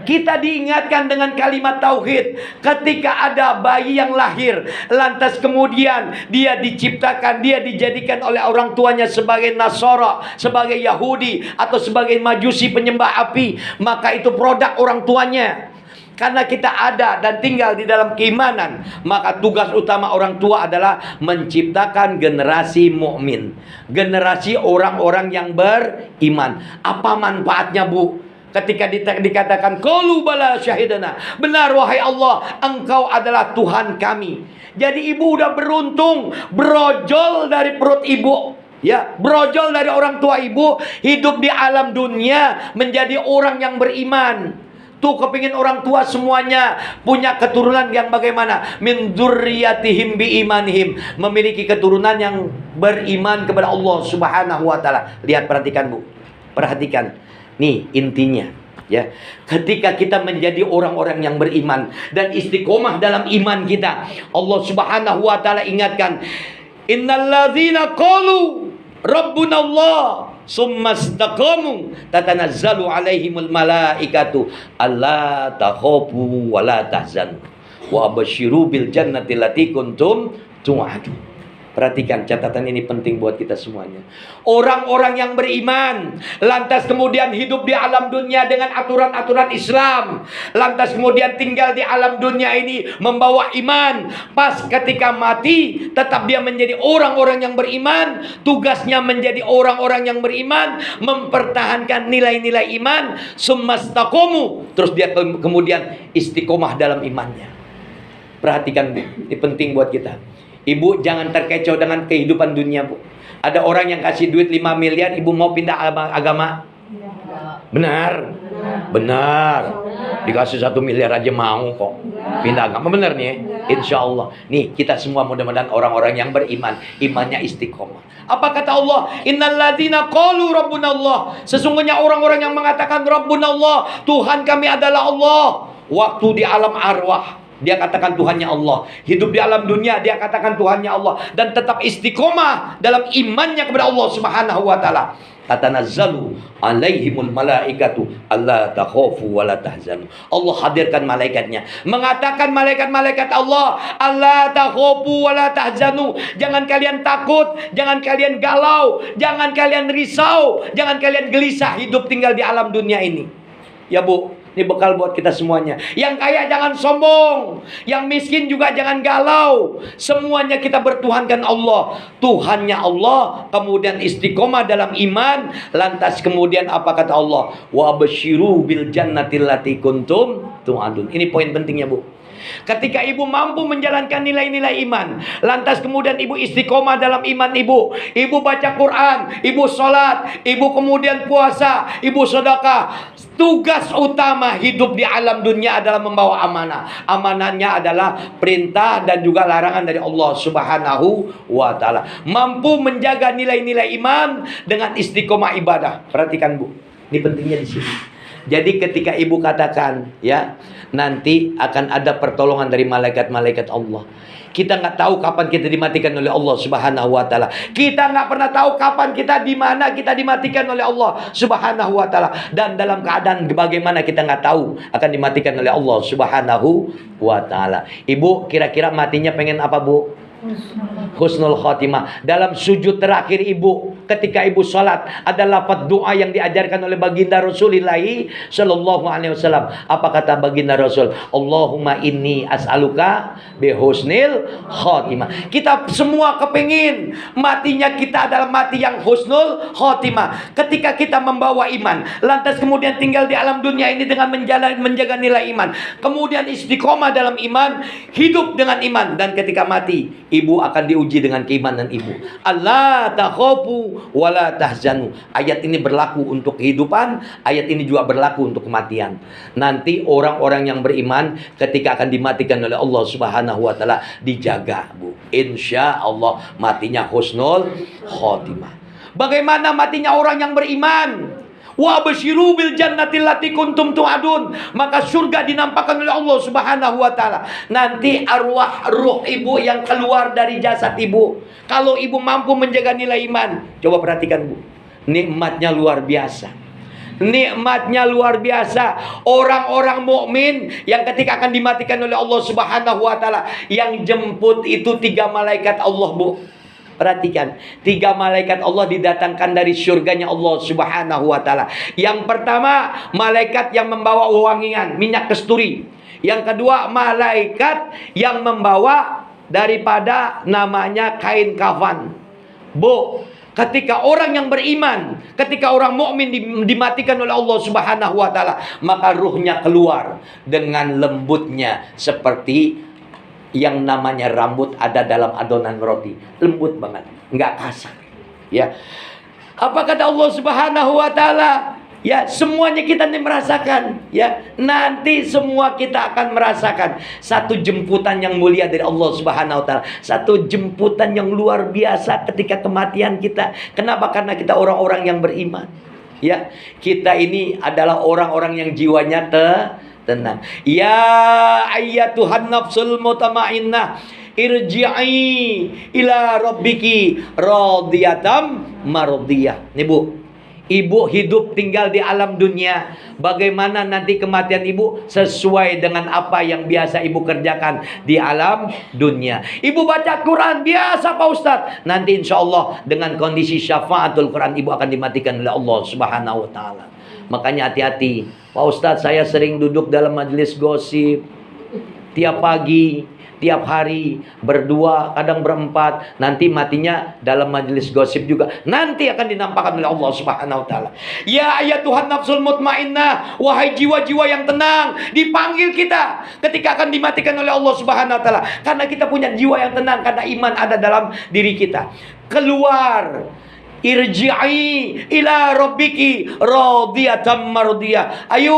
kita diingatkan dengan kalimat tauhid. Ketika ada bayi yang lahir, lantas kemudian dia diciptakan, dia dijadikan oleh orang tuanya sebagai Nasara, sebagai Yahudi, atau sebagai Majusi penyembah api, maka itu produk orang tuanya. Karena kita ada dan tinggal di dalam keimanan, maka tugas utama orang tua adalah menciptakan generasi mukmin, generasi orang-orang yang beriman. Apa manfaatnya, Bu? Ketika dikatakan qalu bala syahidana, benar wahai Allah, engkau adalah Tuhan kami. Jadi ibu udah beruntung, brojol dari perut ibu, ya, brojol dari orang tua ibu, hidup di alam dunia menjadi orang yang beriman. Tuh kepingin orang tua semuanya punya keturunan yang bagaimana? Min dzurriyyatihim bi imanihim, memiliki keturunan yang beriman kepada Allah Subhanahu wa taala. Lihat, perhatikan Bu. Perhatikan. Nih intinya, ya. Ketika kita menjadi orang-orang yang beriman dan istiqomah dalam iman kita, Allah Subhanahu wa taala ingatkan, innalladzina qalu rabbuna Allah summa istaqamu tatanazzalu alaihimul malaikatu alla takhafu wa la tahzanu wa abasyiru bil jannati allati kuntum tu'adun. Perhatikan, catatan ini penting buat kita semuanya. Orang-orang yang beriman, lantas kemudian hidup di alam dunia dengan aturan-aturan Islam, lantas kemudian tinggal di alam dunia ini membawa iman. Pas ketika mati, tetap dia menjadi orang-orang yang beriman. Tugasnya menjadi orang-orang yang beriman, mempertahankan nilai-nilai iman. Summastaqomu, terus dia kemudian istiqomah dalam imannya. Perhatikan, ini penting buat kita. Ibu jangan terkecoh dengan kehidupan dunia, Bu. Ada orang yang kasih duit 5 miliar, ibu mau pindah agama? Benar. Benar. Dikasih 1 miliar aja mau kok. Pindah agama. Benar nih. Insya Allah. Nih kita semua mudah-mudahan orang-orang yang beriman. Imannya istiqomah. Apa kata Allah? Innalladzina qalu rabbunallah. Sesungguhnya orang-orang yang mengatakan rabbunallah, Tuhan kami adalah Allah. Waktu di alam arwah, dia katakan Tuhannya Allah. Hidup di alam dunia, dia katakan Tuhannya Allah. Dan tetap istiqomah dalam imannya kepada Allah Subhanahu wa ta'ala. Tatanazzalu alaihimul malaikatu alla takhafu wa la tahzanu. Allah hadirkan malaikatnya, mengatakan malaikat-malaikat Allah, alla takhafu wa la tahzanu. Jangan kalian takut, jangan kalian galau, jangan kalian risau, jangan kalian gelisah hidup tinggal di alam dunia ini. Ya Bu, ini bekal buat kita semuanya. Yang kaya jangan sombong, yang miskin juga jangan galau. Semuanya kita bertuhankan Allah. Tuhannya Allah, kemudian istiqomah dalam iman. Lantas kemudian apa kata Allah? Wa basyiru bil jannatil lati kuntum tu'adun. Ini poin pentingnya Bu. Ketika ibu mampu menjalankan nilai-nilai iman, lantas kemudian ibu istiqomah dalam iman ibu, ibu baca Quran, ibu sholat, ibu kemudian puasa, ibu sedekah. Tugas utama hidup di alam dunia adalah membawa amanah. Amanahnya adalah perintah dan juga larangan dari Allah Subhanahu wa ta'ala. Mampu menjaga nilai-nilai iman dengan istiqomah ibadah. Perhatikan Bu, ini pentingnya di sini. Jadi ketika ibu katakan, ya, nanti akan ada pertolongan dari malaikat-malaikat Allah. Kita nggak tahu kapan kita dimatikan oleh Allah Subhanahu wa ta'ala. Kita nggak pernah tahu kapan kita di mana kita dimatikan oleh Allah Subhanahu wa ta'ala. Dan dalam keadaan bagaimana kita nggak tahu akan dimatikan oleh Allah Subhanahu wa ta'ala. Ibu kira-kira matinya pengen apa Bu? Husnul khotimah. Dalam sujud terakhir ibu, ketika ibu sholat, ada lafaz doa yang diajarkan oleh baginda Rasulullah Sallallahu Alaihi Wasallam. Apa kata baginda Rasul? Allahumma inni as'aluka bihusnil khotimah. Kita semua kepingin matinya kita adalah mati yang husnul khotimah. Ketika kita membawa iman, lantas kemudian tinggal di alam dunia ini dengan menjaga nilai iman, kemudian istiqomah dalam iman, hidup dengan iman, dan ketika mati ibu akan diuji dengan keimanan ibu. Allah takhafu wa la tahzanu. Ayat ini berlaku untuk kehidupan, ayat ini juga berlaku untuk kematian. Nanti orang-orang yang beriman ketika akan dimatikan oleh Allah Subhanahu wa ta'ala dijaga Bu. Insya Allah matinya husnul khotimah. Bagaimana matinya orang yang beriman? Wa basyiru bil jannatil lati kuntum tu'adun. Maka surga dinampakkan oleh Allah Subhanahu wa ta'ala. Nanti arwah ruh ibu yang keluar dari jasad ibu, kalau ibu mampu menjaga nilai iman, coba perhatikan Bu, nikmatnya luar biasa. Nikmatnya luar biasa. Orang-orang mukmin yang ketika akan dimatikan oleh Allah Subhanahu wa ta'ala, yang jemput itu 3 malaikat Allah Bu. Perhatikan, 3 malaikat Allah didatangkan dari surganya Allah Subhanahu wa ta'ala. Yang pertama, malaikat yang membawa wewangian, minyak kasturi. Yang kedua, malaikat yang membawa daripada namanya kain kafan. Bu, ketika orang yang beriman, ketika orang mukmin dimatikan oleh Allah Subhanahu wa ta'ala, maka ruhnya keluar dengan lembutnya seperti yang namanya rambut ada dalam adonan roti. Lembut banget, nggak kasar. Ya. Apa kata Allah Subhanahu wa ta'ala? Ya, semuanya kita merasakan. Ya, nanti semua kita akan merasakan satu jemputan yang mulia dari Allah Subhanahu wa ta'ala. Satu jemputan yang luar biasa ketika kematian kita. Kenapa? Karena kita orang-orang yang beriman. Ya, kita ini adalah orang-orang yang jiwanya tenang. Ya ayyatuhan nafsul mutmainnah, irji'i ila rabbiki radhiyatam mardiyah. Nih Bu, ibu hidup tinggal di alam dunia. Bagaimana nanti kematian ibu? Sesuai dengan apa yang biasa ibu kerjakan di alam dunia. Ibu baca Quran biasa Pak Ustadz. Nanti insya Allah dengan kondisi syafaatul Quran, ibu akan dimatikan oleh Allah Subhanahu wa ta'ala. Makanya hati-hati Pak Ustadz, saya sering duduk dalam majelis gosip tiap pagi, tiap hari, berdua, kadang berempat. Nanti matinya dalam majelis gosip juga. Nanti akan dinampakkan oleh Allah Subhanahu wa ta'ala. Ya ayyatuhan nafsul mutmainnah, wahai jiwa-jiwa yang tenang. Dipanggil kita ketika akan dimatikan oleh Allah Subhanahu wa ta'ala. Karena kita punya jiwa yang tenang, karena iman ada dalam diri kita. Keluar Irji'i ila rabbiki radiyatan mardiyah. Ayo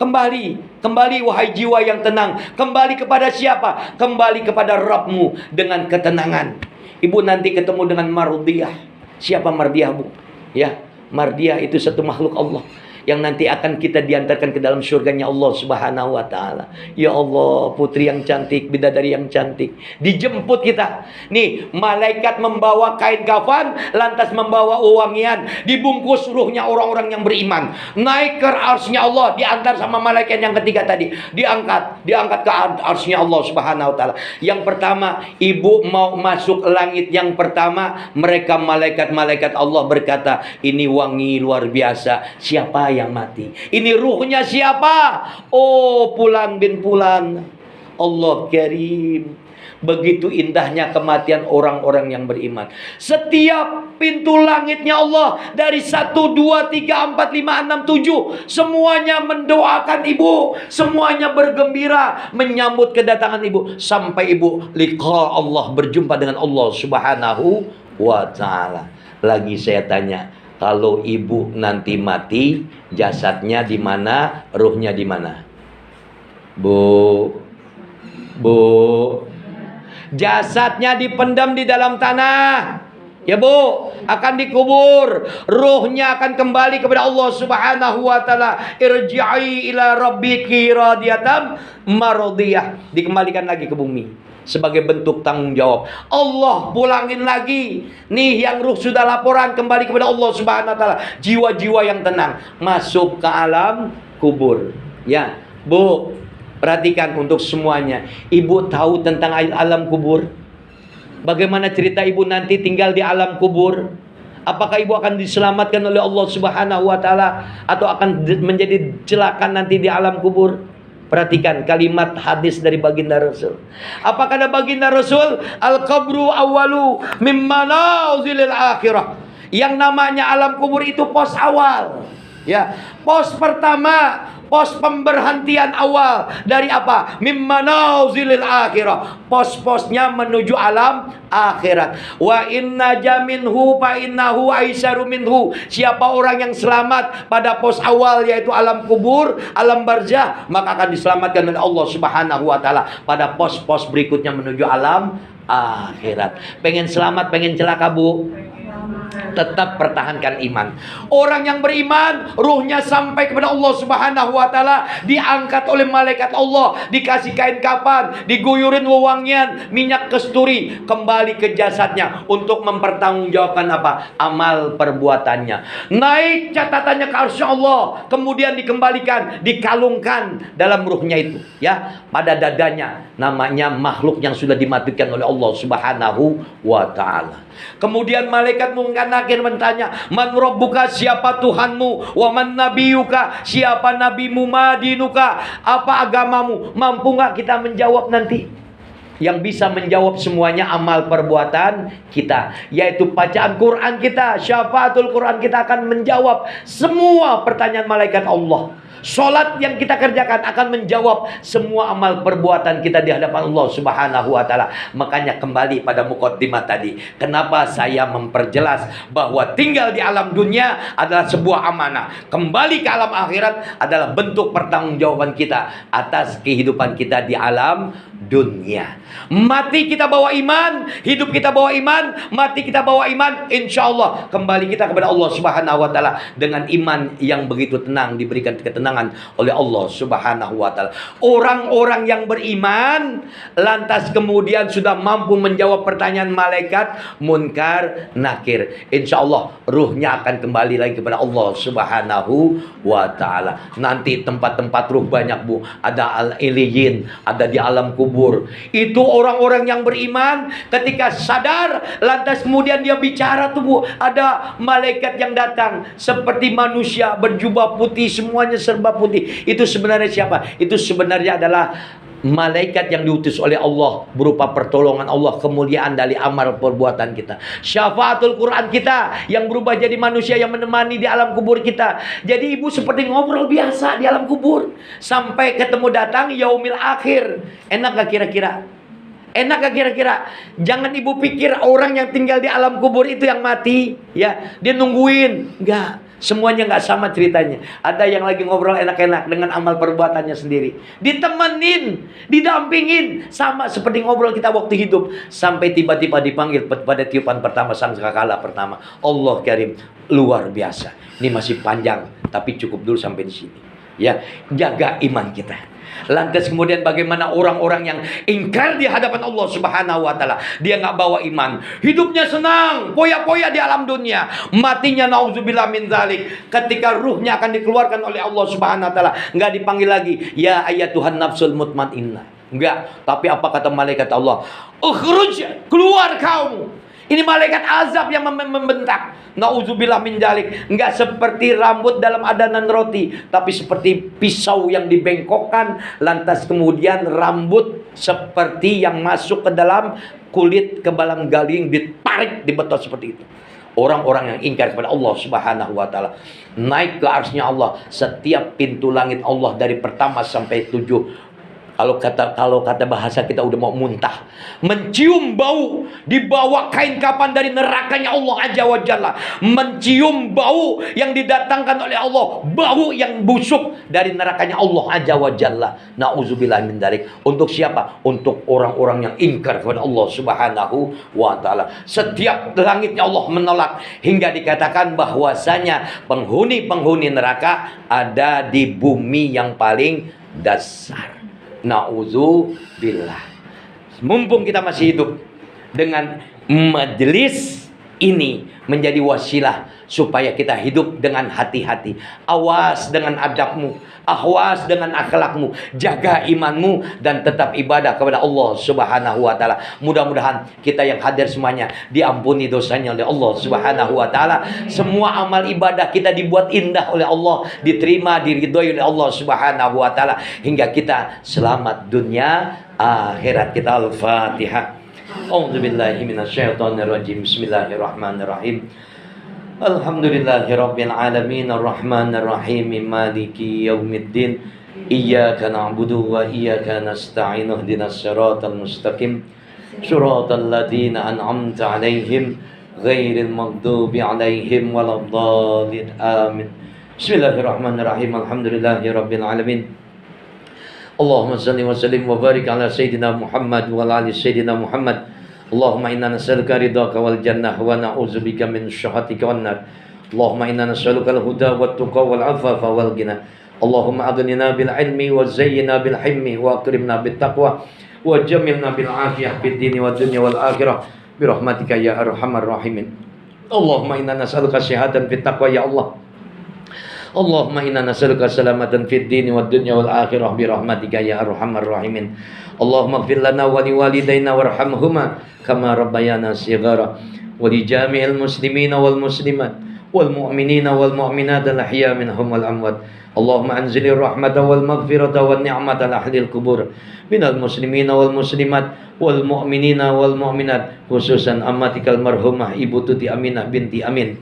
kembali wahai jiwa yang tenang. Kembali kepada siapa? Kembali kepada Rabbmu dengan ketenangan. Ibu nanti ketemu dengan mardiyah. Siapa mardiyah, Bu? Ya, mardiyah itu satu makhluk Allah yang nanti akan kita diantarkan ke dalam surganya Allah Subhanahu wa taala. Ya Allah, putri yang cantik, bidadari yang cantik, dijemput kita. Nih, malaikat membawa kain kafan, lantas membawa wewangian, dibungkus ruhnya orang-orang yang beriman. Naik ke arsy-Nya Allah, diantar sama malaikat yang ketiga tadi, diangkat ke arsy-Nya Allah Subhanahu wa taala. Yang pertama, ibu mau masuk langit yang pertama, mereka malaikat-malaikat Allah berkata, ini wangi luar biasa. Siapa yang mati? Ini ruhnya siapa? Oh, Fulan bin Fulan. Allah Karim. Begitu indahnya kematian orang-orang yang beriman. Setiap pintu langitnya Allah, dari 1, 2, 3, 4, 5, 6, 7, semuanya mendoakan ibu, semuanya bergembira menyambut kedatangan ibu, sampai ibu liqa Allah, berjumpa dengan Allah Subhanahu wa taala. Lagi saya tanya, kalau ibu nanti mati, jasadnya di mana, ruhnya di mana? Bu, jasadnya dipendam di dalam tanah. Ya Bu, akan dikubur. Ruhnya akan kembali kepada Allah Subhanahu wa taala. Irji'i ila rabbiki radiyatan mardiyah. Dikembalikan lagi ke bumi sebagai bentuk tanggung jawab. Allah pulangin lagi. Nih yang ruh sudah laporan kembali kepada Allah Subhanahu wa taala. Jiwa-jiwa yang tenang masuk ke alam kubur. Ya, Bu, perhatikan untuk semuanya. Ibu tahu tentang alam kubur? Bagaimana cerita ibu nanti tinggal di alam kubur? Apakah ibu akan diselamatkan oleh Allah Subhanahu wa taala atau akan menjadi celaka nanti di alam kubur? Perhatikan kalimat hadis dari baginda Rasul. Apa kata baginda Rasul? Al-qabru awwalu mimma nauzilil akhirah. Yang namanya alam kubur itu pos awal. Ya, pos pertama, pos pemberhentian awal dari apa? Mimma nauzilil akhirah. Pos-posnya menuju alam akhirat. Wa inna jaminhu fa innahu aisaru minhu. Siapa orang yang selamat pada pos awal yaitu alam kubur, alam barzah, maka akan diselamatkan oleh Allah Subhanahu wa taala pada pos-pos berikutnya menuju alam akhirat. Pengen selamat, pengen celaka, Bu? Tetap pertahankan iman. Orang yang beriman, ruhnya sampai kepada Allah Subhanahu wa taala, diangkat oleh malaikat Allah, dikasih kain kafan, diguyurin wewangian, minyak kasturi, kembali ke jasadnya untuk mempertanggungjawabkan apa? Amal perbuatannya. Naik catatannya ke arsy Allah, kemudian dikembalikan, dikalungkan dalam ruhnya itu, ya, pada dadanya. Namanya makhluk yang sudah dimatikan oleh Allah Subhanahu wa taala. Kemudian malaikat mungkin akhir bertanya, man rabbuka, siapa Tuhanmu? Wa man nabiyuka, siapa nabimu? Madinuka, apa agamamu? Mampu nggak kita menjawab nanti? Yang bisa menjawab semuanya amal perbuatan kita, yaitu bacaan Quran kita. Syafaatul Quran kita akan menjawab semua pertanyaan malaikat Allah. Salat yang kita kerjakan akan menjawab semua amal perbuatan kita di hadapan Allah Subhanahu wa taala. Makanya kembali pada muqaddimah tadi, kenapa saya memperjelas bahwa tinggal di alam dunia adalah sebuah amanah. Kembali ke alam akhirat adalah bentuk pertanggungjawaban kita atas kehidupan kita di alam dunia. Mati kita bawa iman, hidup kita bawa iman, mati kita bawa iman, insya Allah kembali kita kepada Allah Subhanahu wa taala dengan iman yang begitu tenang, diberikan ketenangan oleh Allah Subhanahu wa taala. Orang-orang yang beriman lantas kemudian sudah mampu menjawab pertanyaan malaikat munkar nakir, insya Allah ruhnya akan kembali lagi kepada Allah Subhanahu wa taala. Nanti tempat-tempat ruh banyak, Bu. Ada al-iliyin, ada di alam kubur. Itu orang-orang yang beriman ketika sadar lantas kemudian dia bicara tuh, Bu. Ada malaikat yang datang seperti manusia berjubah putih, semuanya serba putih. Itu sebenarnya siapa? Itu sebenarnya adalah malaikat yang diutus oleh Allah berupa pertolongan Allah, kemuliaan dari amal perbuatan kita. Syafaatul Quran kita yang berubah jadi manusia yang menemani di alam kubur kita. Jadi ibu seperti ngobrol biasa di alam kubur sampai ketemu datang yaumil akhir. Enak gak kira-kira? Enak gak kira-kira? Jangan ibu pikir orang yang tinggal di alam kubur itu yang mati, ya. Dia nungguin. Enggak. Semuanya nggak sama ceritanya. Ada yang lagi ngobrol enak-enak dengan amal perbuatannya sendiri. Ditemenin, didampingin. Sama seperti ngobrol kita waktu hidup. Sampai tiba-tiba dipanggil pada tiupan pertama, sangkakala pertama. Allah Karim, luar biasa. Ini masih panjang, tapi cukup dulu sampai di sini. Ya, jaga iman kita. Lantas kemudian bagaimana orang-orang yang ingkar di hadapan Allah Subhanahu wa taala? Dia nggak bawa iman. Hidupnya senang, poya-poya di alam dunia. Matinya nauzubillah min dzalik. Ketika ruhnya akan dikeluarkan oleh Allah Subhanahu wa taala, nggak dipanggil lagi, ya ayyatuhan nafsul mutmainnah. Enggak, tapi apa kata malaikat Allah? Ukhruj, keluar kamu. Ini malaikat azab yang membentak. Nauzubillah min dzalik. Enggak seperti rambut dalam adonan roti, tapi seperti pisau yang dibengkokkan, lantas kemudian rambut seperti yang masuk ke dalam kulit, ke dalam galing, ditarik, dibetot seperti itu. Orang-orang yang ingkar kepada Allah Subhanahu wa taala naik ke arsy-Nya Allah. Setiap pintu langit Allah dari pertama sampai 7, kalau kata bahasa kita udah mau muntah, mencium bau, dibawa kain kapan dari nerakanya Allah Azza wa Jalla, mencium bau yang didatangkan oleh Allah, bau yang busuk dari nerakanya Allah Azza wa Jalla. Nauzubillah min dzalik. Untuk siapa? Untuk orang-orang yang ingkar kepada Allah Subhanahu wa taala. Setiap langitnya Allah menolak, hingga dikatakan bahwasanya penghuni-penghuni neraka ada di bumi yang paling dasar. Na'udzubillah. Mumpung kita masih hidup, dengan majelis ini menjadi wasilah supaya kita hidup dengan hati-hati. Awas dengan adabmu, awas dengan akhlakmu, jaga imanmu, dan tetap ibadah kepada Allah Subhanahu wa taala. Mudah-mudahan kita yang hadir semuanya diampuni dosanya oleh Allah Subhanahu wa taala. Semua amal ibadah kita dibuat indah oleh Allah, diterima, diridhoi oleh Allah Subhanahu wa taala, hingga kita selamat dunia akhirat kita. Al-Fatihah. A'udzubillahi minasyaitonirrajim. Bismillahirrahmanirrahim. Alhamdulillahirabbil alamin arrahmanir rahim maliki yaumiddin. Iyyaka na'budu wa iyyaka nasta'in. Ihdinas siratal mustaqim. Shiratal ladzina an'amta 'alaihim ghairil maghdubi 'alaihim waladdallin. Amin. Bismillahirrahmanirrahim. Alhamdulillahirabbil alamin. Allahumma salli wa sallim wa barik ala Sayyidina Muhammad wa ala ali Sayyidina Muhammad. Allahumma inna nas'aluka ridhaka wal jannah wa na'udzubika min syahhatika wan nar. Allahumma inna nas'aluka al-huda wat tuqa wal afafa wal ghina. Allahumma aghnina bil ilmi wa zayyina bil hilmi wa akrimna bit taqwa wa jammilna bil afiyah fid dini wad dunya wal akhirah bi rahmatika ya arhamar rahimin. Allahumma inna nas'aluka syahadatan fit taqwa ya Allah. Allahumma inna nas'aluka salamatan fid dini wad dunya wal akhirah bi rahmatika ya arhamar rahimin. Allahumma ighfir lana wa liwalidayna warhamhuma kama rabbayana shighara wa li jami'il muslimina wal muslimat wal mu'minina wal mu'minat al ahya minhum wal amwat. Allahumma anzilir rahmata wal maghfirata wan ni'mata ala ahlil kubur minal muslimina wal muslimat wal mu'minina wal mu'minat, khususan ammatikal marhumah Ibu Tuti Aminah binti Amin.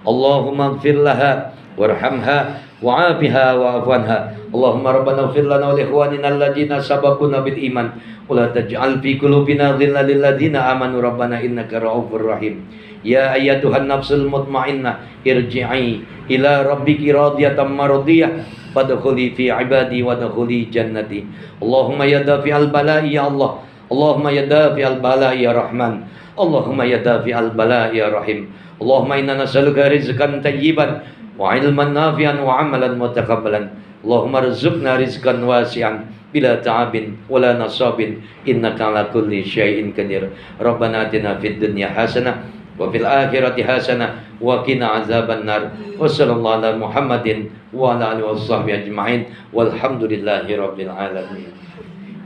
Allahumma ighfir laha warhamha wa'afiha wa'afanha. Allahumma rabbana ighfir lana wa li ikhwanina alladziina sabaquna bil iman wa la taj'al fi qulubina ghillan lil ladziina amanu rabbana innaka ra'ufur rahim. Ya ayyatuhan nafsul mutmainnah irji'i ila rabbiki radiyatan mardiyah fadkhuli fi ibadi wadkhuli jannati. Allahumma ya dafi'al bala'i ya Allah. Allahumma ya dafi'al bala'i ya Rahman. Allahumma ya dafi'al bala'i ya Rahim. Allahumma inna nas'aluka rizqan tayyiban wa ilman nafi'an wa amalan mutakabbalan. Allahumma rizqna rizqan wasi'an bila ta'abin wala nasabin innaka ala kulli syai'in qadir. Rabbana atina fid dunya hasanah wa fil akhirati hasanah wa qina azaban nar. Wa sallallahu ala Muhammadin wa ala alihi washabbihi ajmain walhamdulillahi rabbil alamin.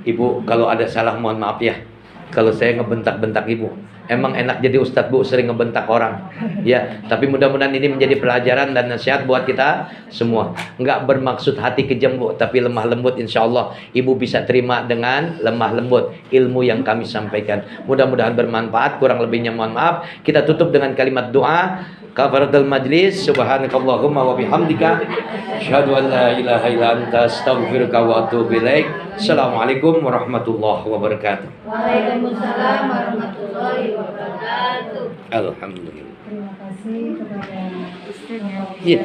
Ibu, kalau ada salah mohon maaf ya. Kalau saya ngebentak-bentak Ibu. Emang enak jadi ustadz Bu, sering ngebentak orang. Ya, tapi mudah-mudahan ini menjadi pelajaran dan nasihat buat kita semua. Enggak bermaksud hati kejam Bu, tapi lemah lembut, insya Allah Ibu bisa terima dengan lemah lembut ilmu yang kami sampaikan. Mudah-mudahan bermanfaat, kurang lebihnya mohon maaf. Kita tutup dengan kalimat doa kafaratul majlis. Subhanakallahumma wa bihamdika asyhadu an la ilaha illa anta astaghfiruka wa atubu ilaik. Assalamualaikum warahmatullahi wabarakatuh. Waalaikumsalam warahmatullahi wabarakatuh. Alhamdulillah. Terima kasih kepada Iya.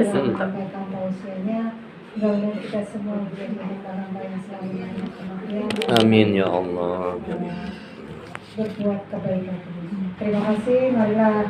sampaikan tausiahnya. Mudah-mudahan kita semua menjadi hamba yang selalu banyak kematian. Amin ya Allah. Berbuat kebaikan. Terima kasih. Marilah